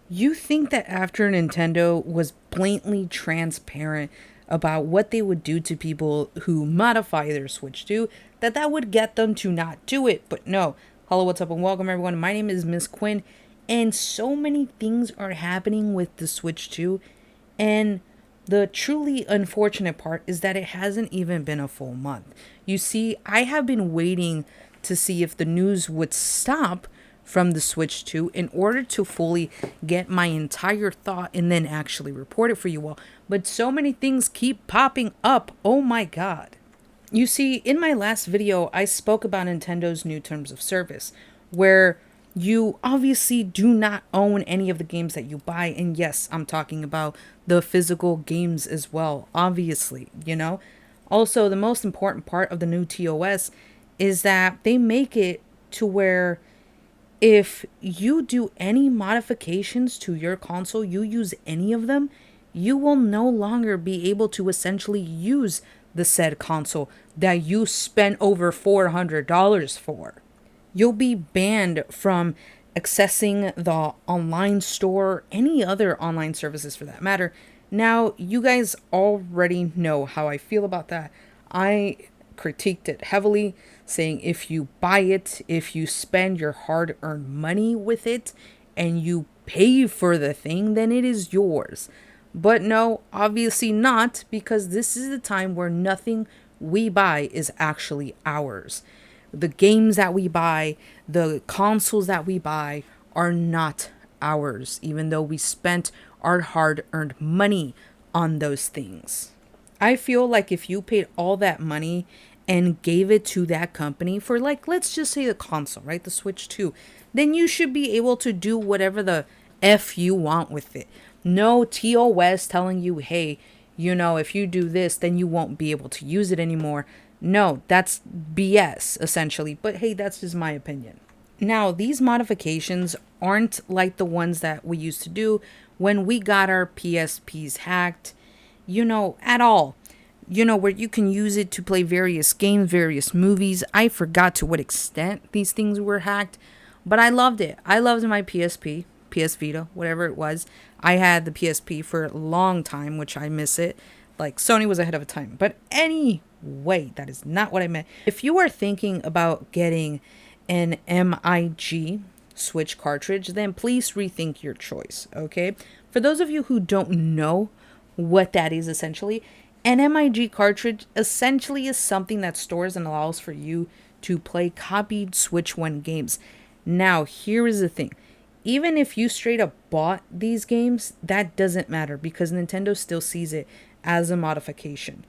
You think that after Nintendo was blatantly transparent about what they would do to people who modify their Switch 2, that would get them to not do it. But no. Hello, what's up, and welcome everyone. My name is Miss Quinn, and so many things are happening with the Switch 2, and the truly unfortunate part is that it hasn't even been a full month. You see, I have been waiting to see if the news would stop from the Switch 2 in order to fully get my entire thought and then actually report it for you all. But so many things keep popping up. Oh my god. You see, in my last video, I spoke about Nintendo's new terms of service, where you obviously do not own any of the games that you buy. And yes, I'm talking about the physical games as well, obviously, you know? Also, the most important part of the new TOS is that they make it to where if you do any modifications to your console, you use any of them, you will no longer be able to essentially use the said console that you spent over $400 for. You'll be banned from accessing the online store, any other online services for that matter. Now, you guys already know how I feel about that. I critiqued it heavily, saying if you buy it, if you spend your hard earned money with it, and you pay for the thing, then it is yours. But no, obviously not, because this is the time where nothing we buy is actually ours. The games that we buy, the consoles that we buy are not ours, even though we spent our hard earned money on those things. I feel like if you paid all that money and gave it to that company for, like, let's just say the console, right? The Switch 2, then you should be able to do whatever the F you want with it. No TOS telling you, hey, you know, if you do this, then you won't be able to use it anymore. No, that's BS, essentially. But hey, that's just my opinion. Now, these modifications aren't like the ones that we used to do when we got our PSPs hacked, you know, at all. You know, where you can use it to play various games, various movies. I forgot to what extent these things were hacked, but I loved it. I loved my PSP, PS Vita, whatever it was. I had the PSP for a long time, which I miss it. Like, Sony was ahead of a time. But anyway, that is not what I meant. If you are thinking about getting an MIG Switch cartridge, then please rethink your choice, okay? For those of you who don't know what that is essentially, an MIG cartridge essentially is something that stores and allows for you to play copied Switch 1 games. Now, here is the thing. Even if you straight up bought these games, that doesn't matter because Nintendo still sees it as a modification.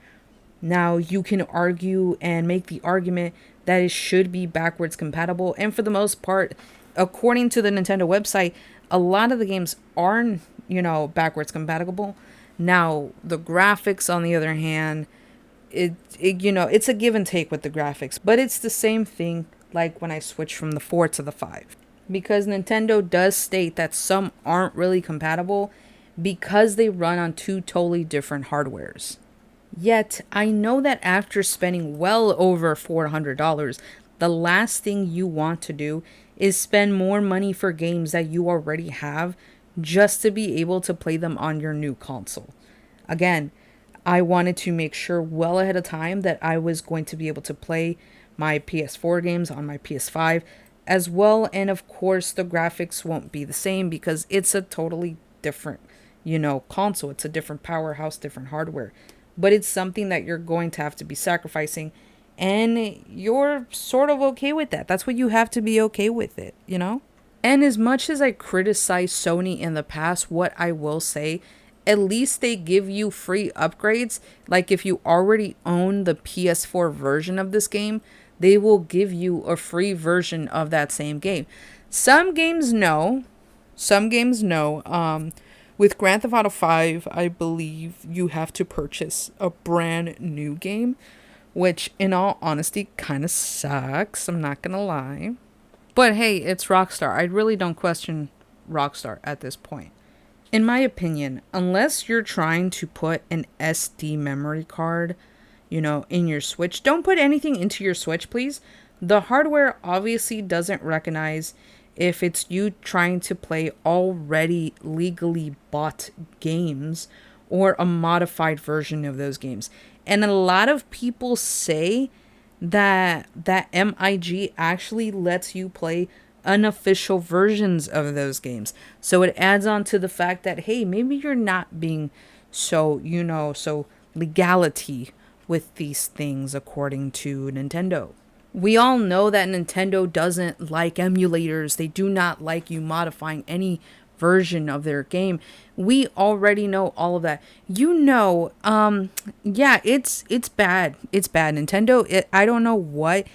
Now, you can argue and make the argument that it should be backwards compatible. And for the most part, according to the Nintendo website, a lot of the games are, you know, backwards compatible. Now, the graphics, on the other hand, it you know, it's a give and take with the graphics. But it's the same thing like when I switched from the 4 to the 5. Because Nintendo does state that some aren't really compatible because they run on two totally different hardwares. Yet, I know that after spending well over $400, the last thing you want to do is spend more money for games that you already have just to be able to play them on your new console. Again, I wanted to make sure well ahead of time that I was going to be able to play my PS4 games on my PS5 as well, and of course the graphics won't be the same because it's a totally different, you know, console. It's a different powerhouse, different hardware. But it's something that you're going to have to be sacrificing, and you're sort of okay with that. That's what you have to be okay with it, you know? And as much as I criticize Sony in the past, what I will say, at least they give you free upgrades. Like if you already own the PS4 version of this game, they will give you a free version of that same game. Some games no. Some games no. With Grand Theft Auto 5, I believe you have to purchase a brand new game, which in all honesty kind of sucks. I'm not going to lie. But hey, it's Rockstar. I really don't question Rockstar at this point. In my opinion, unless you're trying to put an SD memory card, you know, in your Switch, don't put anything into your Switch, please. The hardware obviously doesn't recognize if it's you trying to play already legally bought games or a modified version of those games. And a lot of people say that MIG actually lets you play unofficial versions of those games. So it adds on to the fact that, hey, maybe you're not being so, so legality with these things according to Nintendo. We all know that Nintendo doesn't like emulators. They do not like you modifying any version of their game. We already know all of that. Yeah, it's bad. It's bad. Nintendo, I don't know what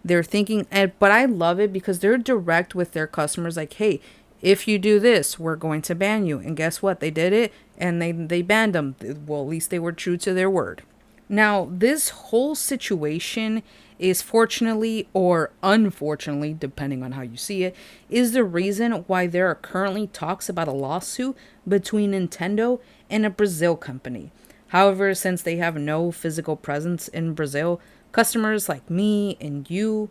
they're thinking, but I love it because they're direct with their customers. Like, hey, if you do this, we're going to ban you. And guess what? They did it, and they banned them. Well, at least they were true to their word. Now, this whole situation is, fortunately or unfortunately, depending on how you see it, is the reason why there are currently talks about a lawsuit between Nintendo and a Brazil company. However, since they have no physical presence in Brazil, customers like me and you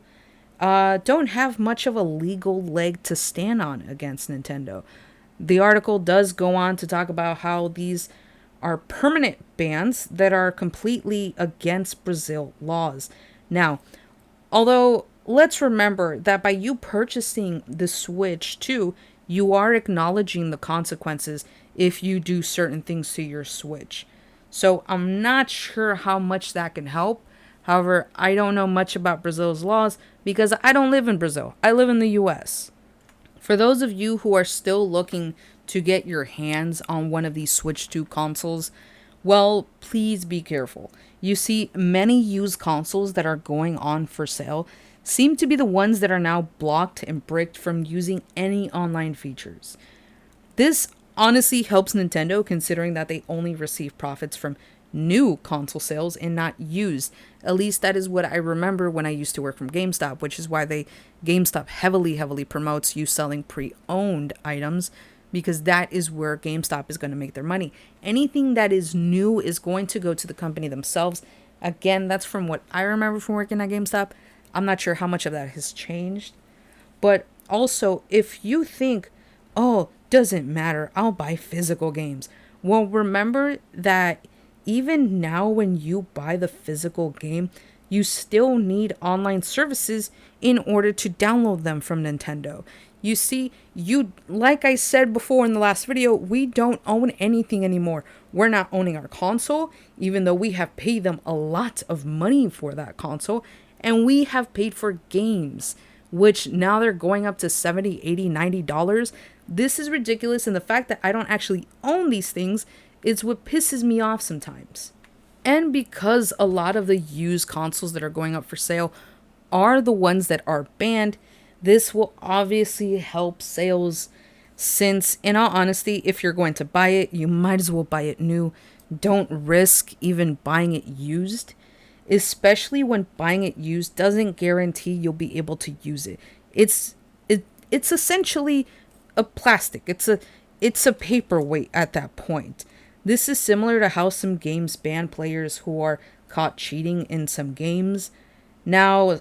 don't have much of a legal leg to stand on against Nintendo. The article does go on to talk about how these are permanent bans that are completely against Brazil laws. Now, although let's remember that by you purchasing the Switch 2, you are acknowledging the consequences if you do certain things to your Switch. So I'm not sure how much that can help. However, I don't know much about Brazil's laws because I don't live in Brazil. I live in the US. For those of you who are still looking to get your hands on one of these Switch 2 consoles, well, please be careful. You see, many used consoles that are going on for sale seem to be the ones that are now blocked and bricked from using any online features. This honestly helps Nintendo, considering that they only receive profits from new console sales and not used. At least that is what I remember when I used to work from GameStop, which is why GameStop heavily promotes you selling pre-owned items, because that is where GameStop is going to make their money. Anything that is new is going to go to the company themselves. Again, that's from what I remember from working at GameStop. I'm not sure how much of that has changed. But also, if you think, oh, doesn't matter, I'll buy physical games. Well, remember that even now when you buy the physical game, you still need online services in order to download them from Nintendo. You see, like I said before in the last video, we don't own anything anymore. We're not owning our console, even though we have paid them a lot of money for that console. And we have paid for games, which now they're going up to $70, $80, $90. This is ridiculous. And the fact that I don't actually own these things is what pisses me off sometimes. And because a lot of the used consoles that are going up for sale are the ones that are banned, this will obviously help sales, since, in all honesty, if you're going to buy it, you might as well buy it new. Don't risk even buying it used, especially when buying it used doesn't guarantee you'll be able to use it. It's essentially a plastic. It's a paperweight at that point. This is similar to how some games ban players who are caught cheating in some games. Now,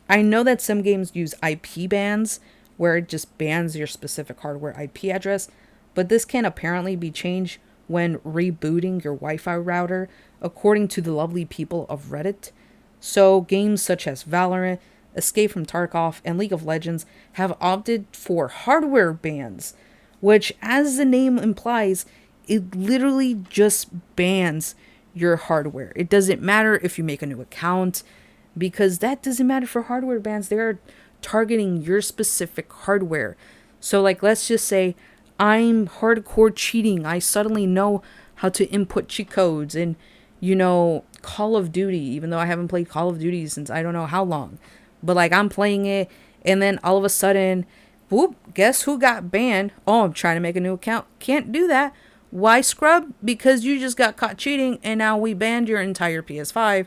I know that some games use IP bans, where it just bans your specific hardware IP address, but this can apparently be changed when rebooting your Wi-Fi router, according to the lovely people of Reddit. So games such as Valorant, Escape from Tarkov, and League of Legends have opted for hardware bans, which, as the name implies, it literally just bans your hardware. It doesn't matter if you make a new account, because that doesn't matter for hardware bans. They're targeting your specific hardware. So, like, let's just say I'm hardcore cheating. I suddenly know how to input cheat codes in, Call of Duty, even though I haven't played Call of Duty since I don't know how long. But, like, I'm playing it, and then all of a sudden, whoop, guess who got banned? Oh, I'm trying to make a new account. Can't do that. Why, scrub? Because you just got caught cheating, and now we banned your entire PS5.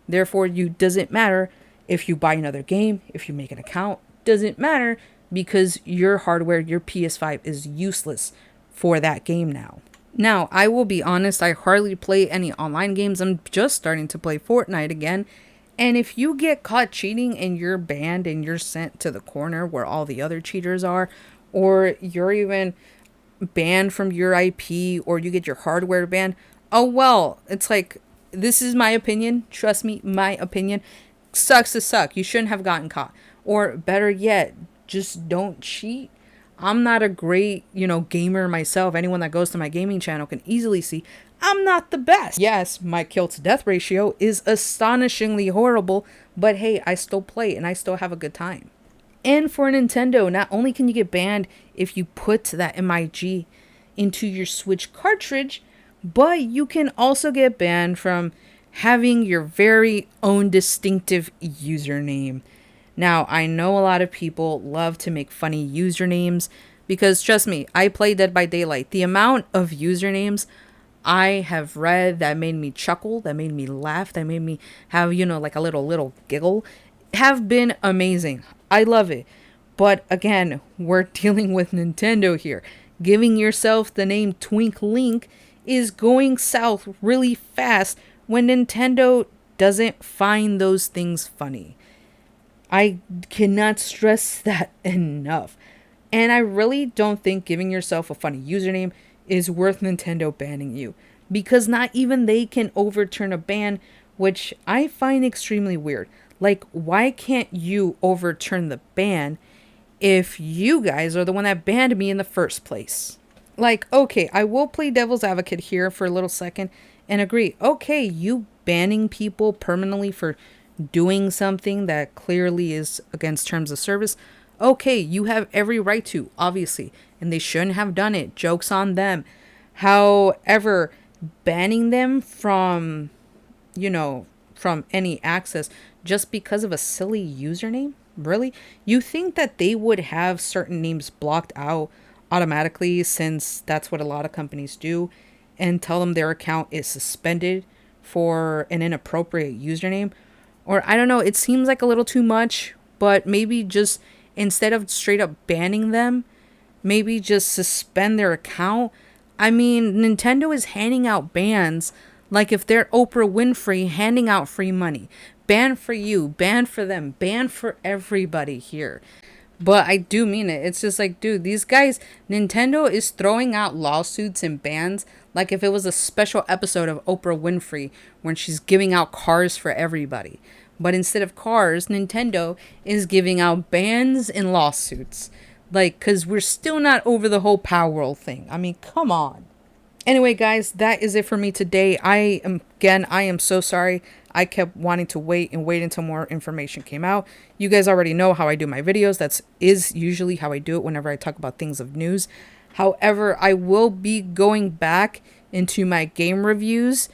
Therefore, doesn't matter if you buy another game, if you make an account, doesn't matter, because your hardware, your PS5 is useless for that game now. Now, I will be honest, I hardly play any online games. I'm just starting to play Fortnite again, And if you get caught cheating and you're banned and you're sent to the corner where all the other cheaters are, or you're even banned from your IP, or you get your hardware banned, oh well, it's like, this is my opinion. Trust me, my opinion. Sucks to suck. You shouldn't have gotten caught. Or better yet, just don't cheat. I'm not a great, gamer myself. Anyone that goes to my gaming channel can easily see I'm not the best. Yes, my kill to death ratio is astonishingly horrible, but hey, I still play and I still have a good time. And for Nintendo, not only can you get banned if you put that MIG into your Switch cartridge, but you can also get banned from having your very own distinctive username. Now, I know a lot of people love to make funny usernames because, trust me, I play Dead by Daylight. The amount of usernames I have read that made me chuckle, that made me laugh, that made me have, like a little giggle, have been amazing. I love it. But again, we're dealing with Nintendo here. Giving yourself the name Twink Link is going south really fast when Nintendo doesn't find those things funny. I cannot stress that enough. And I really don't think giving yourself a funny username is worth Nintendo banning you, because not even they can overturn a ban, which I find extremely weird. Like, why can't you overturn the ban if you guys are the one that banned me in the first place? Like, okay, I will play devil's advocate here for a little second and agree. Okay, you banning people permanently for doing something that clearly is against terms of service. Okay, you have every right to, obviously, and they shouldn't have done it. Joke's on them. However, banning them from, from any access just because of a silly username? Really? You think that they would have certain names blocked out automatically, since that's what a lot of companies do, and tell them their account is suspended for an inappropriate username? Or I don't know, it seems like a little too much, but maybe just instead of straight up banning them, maybe just suspend their account. I mean, Nintendo is handing out bans like if they're Oprah Winfrey handing out free money. Ban for you, ban for them, ban for everybody here. But I do mean it. It's just like, dude, these guys, Nintendo is throwing out lawsuits and bans like if it was a special episode of Oprah Winfrey when she's giving out cars for everybody. But instead of cars, Nintendo is giving out bans and lawsuits. Like, because we're still not over the whole Power World thing. I mean, come on. Anyway, guys, that is it for me today. I am so sorry. I kept wanting to wait until more information came out. You guys already know how I do my videos. That is usually how I do it whenever I talk about things of news. However, I will be going back into my game reviews.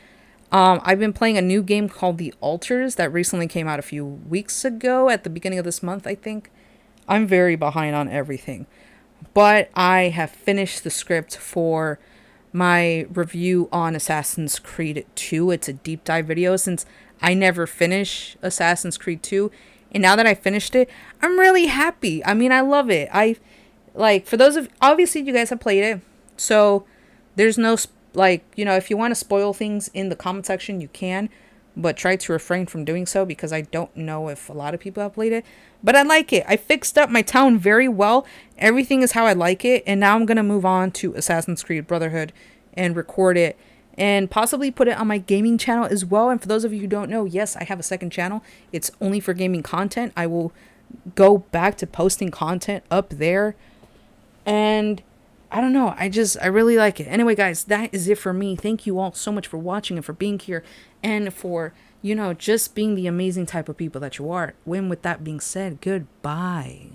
I've been playing a new game called The Alters that recently came out a few weeks ago at the beginning of this month, I think. I'm very behind on everything. But I have finished the script for my review on Assassin's Creed 2. It's a deep dive video since I never finished Assassin's Creed 2. And now that I finished it, I'm really happy. I mean, I love it. For those of, obviously you guys have played it. So there's no, if you want to spoil things in the comment section, you can. But try to refrain from doing so because I don't know if a lot of people have played it. But I like it. I fixed up my town very well. Everything is how I like it. And now I'm going to move on to Assassin's Creed Brotherhood and record it. And possibly put it on my gaming channel as well. And for those of you who don't know, yes, I have a second channel. It's only for gaming content. I will go back to posting content up there. And I don't know. I really like it. Anyway, guys, that is it for me. Thank you all so much for watching and for being here. And for, just being the amazing type of people that you are. When with that being said, goodbye.